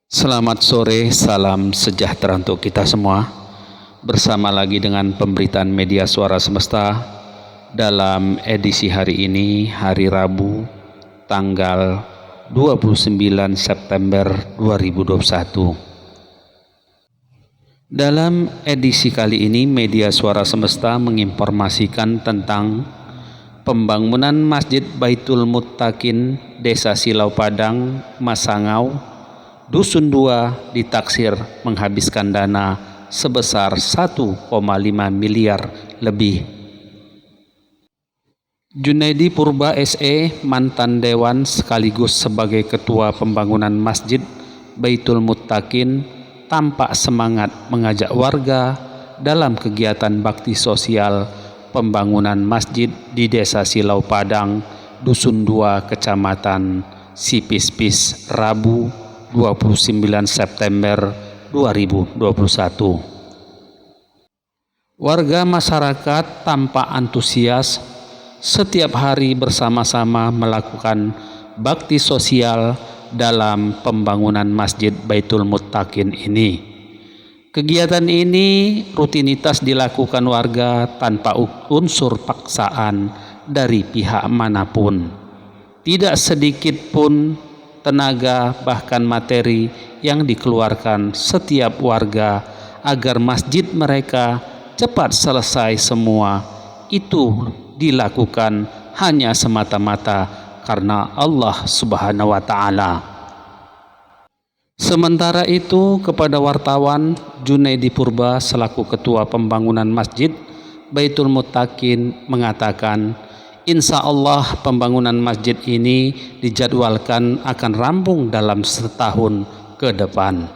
Selamat sore, salam sejahtera untuk kita semua. Bersama lagi dengan pemberitaan media Suara Semesta dalam edisi hari ini, hari Rabu, tanggal 29 September 2021. Dalam edisi kali ini, media Suara Semesta menginformasikan tentang pembangunan Masjid Baitul Muttaqin, Desa Silau Padang, Masangau, Dusun 2 ditaksir menghabiskan dana sebesar 1,5 miliar lebih. Junaidi Purba SE, mantan dewan sekaligus sebagai ketua pembangunan Masjid Baitul Muttaqin, tampak semangat mengajak warga dalam kegiatan bakti sosial pembangunan masjid di Desa Silau Padang, Dusun 2, Kecamatan Sipispis, Rabu 29 September 2021. Warga masyarakat tampak antusias setiap hari bersama-sama melakukan bakti sosial dalam pembangunan Masjid Baitul Muttaqin ini. Kegiatan ini rutinitas dilakukan warga tanpa unsur paksaan dari pihak manapun. Tidak sedikit pun tenaga bahkan materi yang dikeluarkan setiap warga agar masjid mereka cepat selesai semua. Itu dilakukan hanya semata-mata karena Allah Subhanahu wa Ta'ala. Sementara itu, kepada wartawan, Junaidi Purba selaku ketua pembangunan Masjid Baitul Muttaqin mengatakan, insya Allah pembangunan masjid ini dijadwalkan akan rampung dalam setahun ke depan.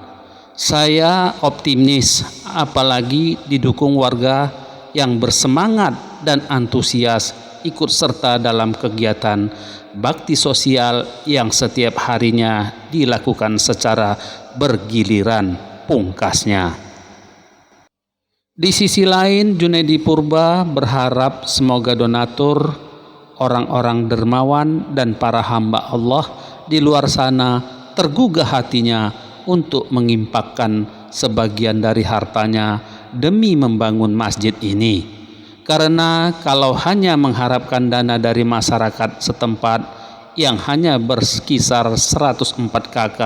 Saya optimis, apalagi didukung warga yang bersemangat dan antusias ikut serta dalam kegiatan bakti sosial yang setiap harinya dilakukan secara bergiliran, pungkasnya. Di sisi lain, Junaidi Purba berharap semoga donatur, orang-orang dermawan dan para hamba Allah di luar sana tergugah hatinya untuk mengimpakkan sebagian dari hartanya demi membangun masjid ini. Karena kalau hanya mengharapkan dana dari masyarakat setempat yang hanya berkisar 104 KK,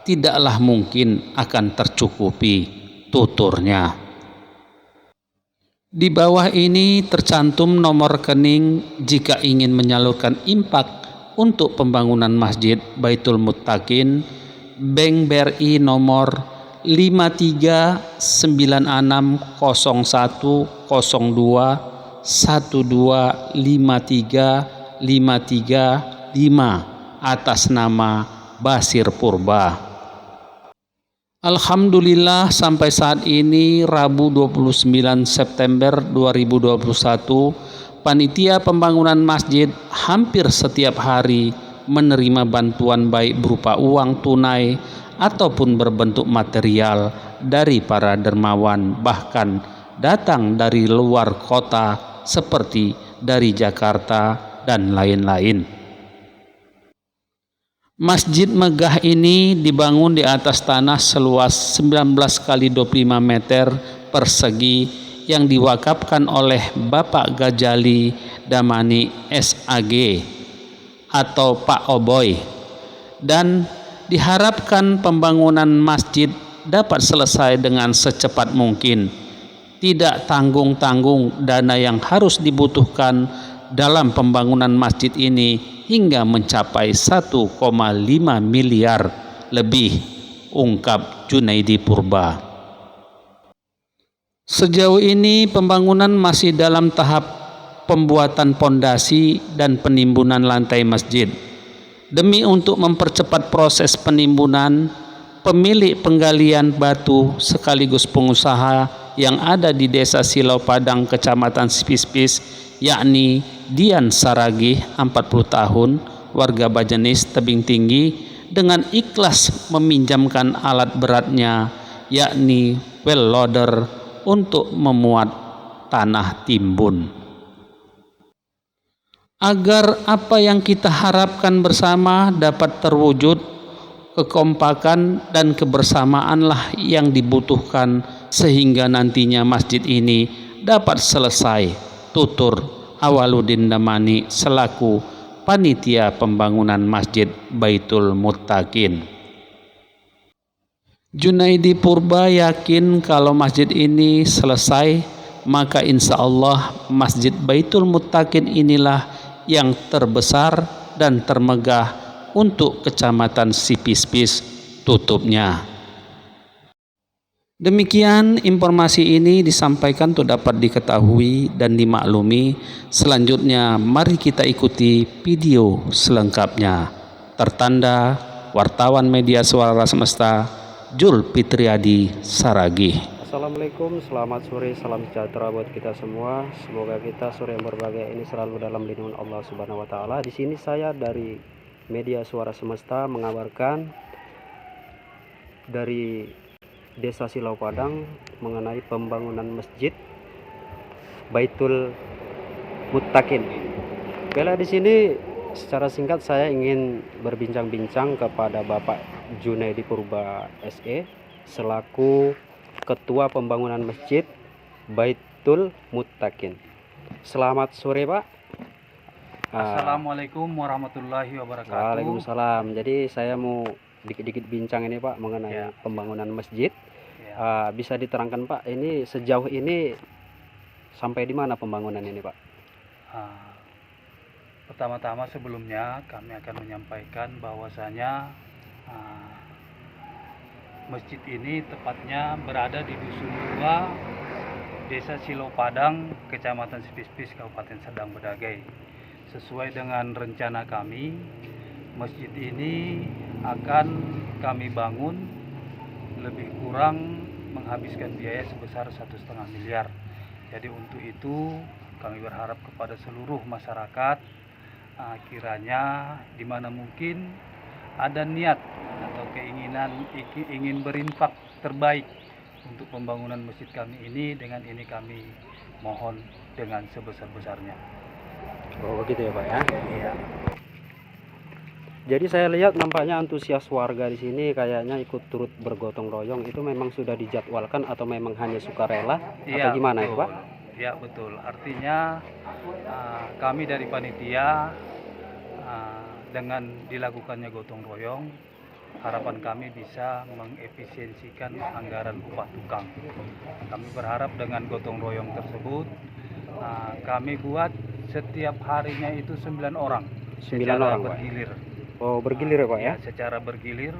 tidaklah mungkin akan tercukupi, tuturnya. Di bawah ini tercantum nomor rekening jika ingin menyalurkan infak untuk pembangunan Masjid Baitul Muttaqin. Bank BRI nomor 53960212535355 atas nama Basir Purba. Alhamdulillah sampai saat ini Rabu 29 September 2021, panitia pembangunan masjid hampir setiap hari menerima bantuan baik berupa uang tunai ataupun berbentuk material dari para dermawan, bahkan datang dari luar kota seperti dari Jakarta dan lain-lain. Masjid megah ini dibangun di atas tanah seluas 19 kali 25 meter persegi yang diwakafkan oleh Bapak Gajali Damani SAG atau Pak Oboy, dan diharapkan pembangunan masjid dapat selesai dengan secepat mungkin. Tidak tanggung-tanggung dana yang harus dibutuhkan dalam pembangunan masjid ini hingga mencapai 1,5 miliar lebih, ungkap Junaidi Purba. Sejauh ini pembangunan masih dalam tahap pembuatan pondasi dan penimbunan lantai masjid. Demi untuk mempercepat proses penimbunan, pemilik penggalian batu sekaligus pengusaha yang ada di Desa Silau Padang, Kecamatan Sipispis, yakni Dian Saragih, 40 tahun, warga Bajenis, Tebing Tinggi, dengan ikhlas meminjamkan alat beratnya, yakni well loader, untuk memuat tanah timbun. Agar apa yang kita harapkan bersama dapat terwujud, kekompakan dan kebersamaanlah yang dibutuhkan sehingga nantinya masjid ini dapat selesai. Tutur Awaludin Damani selaku panitia pembangunan Masjid Baitul Muttaqin. Junaidi Purba yakin kalau masjid ini selesai, maka insya Allah Masjid Baitul Muttaqin inilah yang terbesar dan termegah untuk Kecamatan Sipispis tutupnya. Demikian informasi ini disampaikan untuk dapat diketahui dan dimaklumi. Selanjutnya mari kita ikuti video selengkapnya. Tertanda wartawan media Suara Semesta Jul Fitriadi Saragih. Assalamualaikum, selamat sore, salam sejahtera buat kita semua. Semoga kita sore yang berbahagia ini selalu dalam lindungan Allah Subhanahu wa taala. Di sini saya dari media Suara Semesta mengabarkan dari Desa Silau Padang mengenai pembangunan Masjid Baitul Muttaqin. Bella di sini secara singkat saya ingin berbincang-bincang kepada Bapak Junaidi Purba SE selaku Ketua Pembangunan Masjid Baitul Muttaqin. Selamat sore, Pak. Assalamualaikum warahmatullahi wabarakatuh. Waalaikumsalam. Jadi saya mau dikit-dikit bincang ini, Pak, mengenai pembangunan masjid. Bisa diterangkan, Pak, ini sejauh ini sampai di mana pembangunan ini, Pak? Pertama-tama sebelumnya kami akan menyampaikan bahwasanya masjid ini tepatnya berada di Dusun 2, Desa Silau Padang, Kecamatan Sipispis, Kabupaten Serdang Bedagai. Sesuai dengan rencana kami, masjid ini akan kami bangun lebih kurang menghabiskan biaya sebesar 1,5 miliar. Jadi untuk itu kami berharap kepada seluruh masyarakat, kiranya di mana mungkin ada niat atau keinginan ingin berinfak terbaik untuk pembangunan masjid kami ini, dengan ini kami mohon dengan sebesar-besarnya. Oh begitu ya, Pak ya? Iya. Jadi saya lihat nampaknya antusias warga di sini kayaknya ikut turut bergotong royong. Itu memang sudah dijadwalkan atau memang hanya sukarela atau gimana, betul. Pak? Ya betul. Artinya kami dari panitia dengan dilakukannya gotong royong, harapan kami bisa mengefisiensikan anggaran upah tukang. Kami berharap dengan gotong royong tersebut kami buat setiap harinya itu 9 orang. 9 orang, bergilir. Pak. Oh, bergilir ya, Pak ya? Secara bergilir,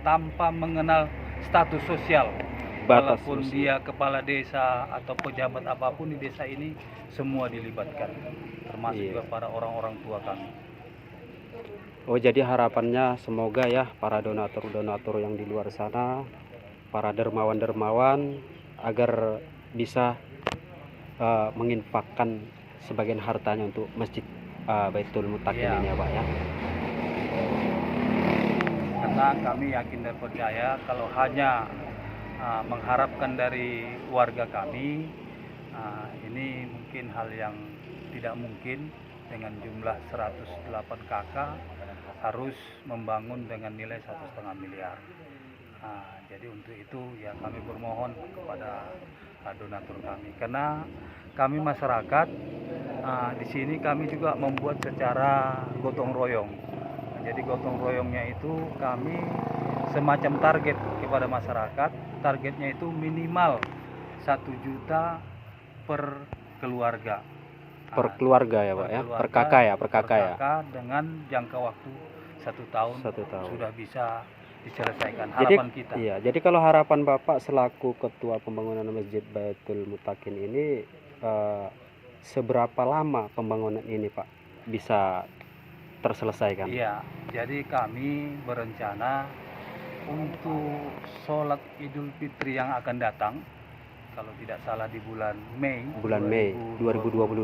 tanpa mengenal status sosial. Batas walaupun dia kepala desa atau pejabat apapun di desa ini, semua dilibatkan, termasuk juga para orang-orang tua kami. Oh, jadi harapannya semoga ya para donatur-donatur yang di luar sana, para dermawan-dermawan agar bisa menginfakkan sebagian hartanya untuk masjid Baitul Muttaqin ini ya, Pak ya. Karena kami yakin dan percaya kalau hanya mengharapkan dari warga kami, ini mungkin hal yang tidak mungkin. Dengan jumlah 108 KK harus membangun dengan nilai 1,5 miliar. Jadi untuk itu ya kami bermohon kepada donatur kami, karena kami masyarakat di sini kami juga membuat secara gotong royong. Jadi gotong royongnya itu kami semacam target kepada masyarakat. Targetnya itu minimal 1 juta per keluarga. Per keluarga ya, Pak ya? Per kakak ya? Per kakak ya? Dengan jangka waktu 1 tahun, 1 tahun sudah bisa diselesaikan. Harapan kita. Iya, jadi kalau harapan Bapak selaku Ketua Pembangunan Masjid Baitul Muttaqin ini, seberapa lama pembangunan ini, Pak, bisa terselesaikan? Iya, jadi kami berencana untuk sholat Idul Fitri yang akan datang, kalau tidak salah di bulan Mei 2022.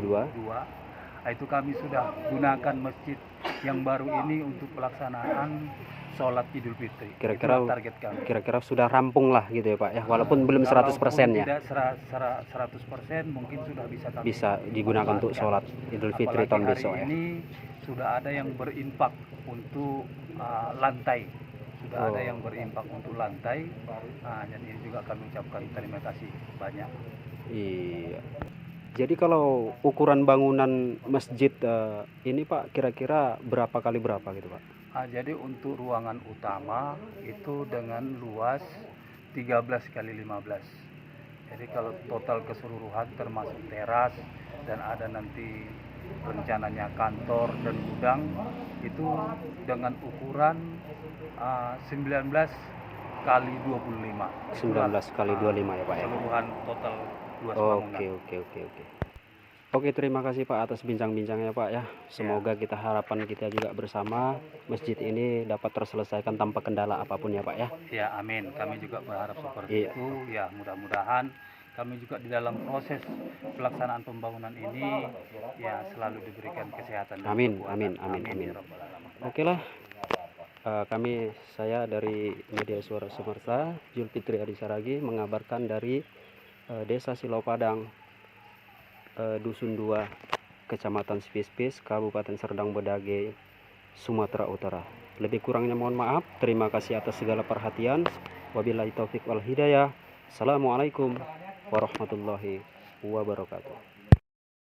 Itu kami sudah gunakan masjid yang baru ini untuk pelaksanaan sholat Idul Fitri. Kira-kira target kami. Kira-kira sudah rampung lah gitu ya, Pak ya, walaupun belum 100% ya. Tidak 100%, mungkin sudah bisa kami digunakan untuk sholat Idul Fitri tahun besok ya. Ini sudah ada yang berinfak untuk lantai juga ada yang berimpak untuk lantai. Jadi juga kami ucapkan terima kasih banyak. Iya. Jadi kalau ukuran bangunan masjid ini Pak, kira-kira berapa kali berapa gitu Pak? Jadi untuk ruangan utama itu dengan luas 13 kali 15. Jadi kalau total keseluruhan termasuk teras dan ada nanti rencananya kantor dan gudang itu dengan ukuran 19 kali 25. 19 kali 25 ya Pak ya. Keseluruhan total luas bangunan. Oke. Oke, terima kasih Pak atas bincang-bincangnya Pak ya. Semoga harapan kita juga bersama masjid ini dapat terselesaikan tanpa kendala apapun ya Pak ya. Ya, amin. Kami juga berharap seperti itu. Ya, mudah-mudahan kami juga di dalam proses pelaksanaan pembangunan ini ya selalu diberikan kesehatan. Amin. Ya Rabbal Alamin. Oke lah. Saya dari Media Suara Semesta, Julfitri Adi Saragi mengabarkan dari Desa Silau Padang, Dusun 2, Kecamatan Spis-Spis, Kabupaten Serdang Bedagai, Sumatera Utara. Lebih kurangnya mohon maaf. Terima kasih atas segala perhatian. Wabillahi taufik wal hidayah. Assalamualaikum warahmatullahi wabarakatuh.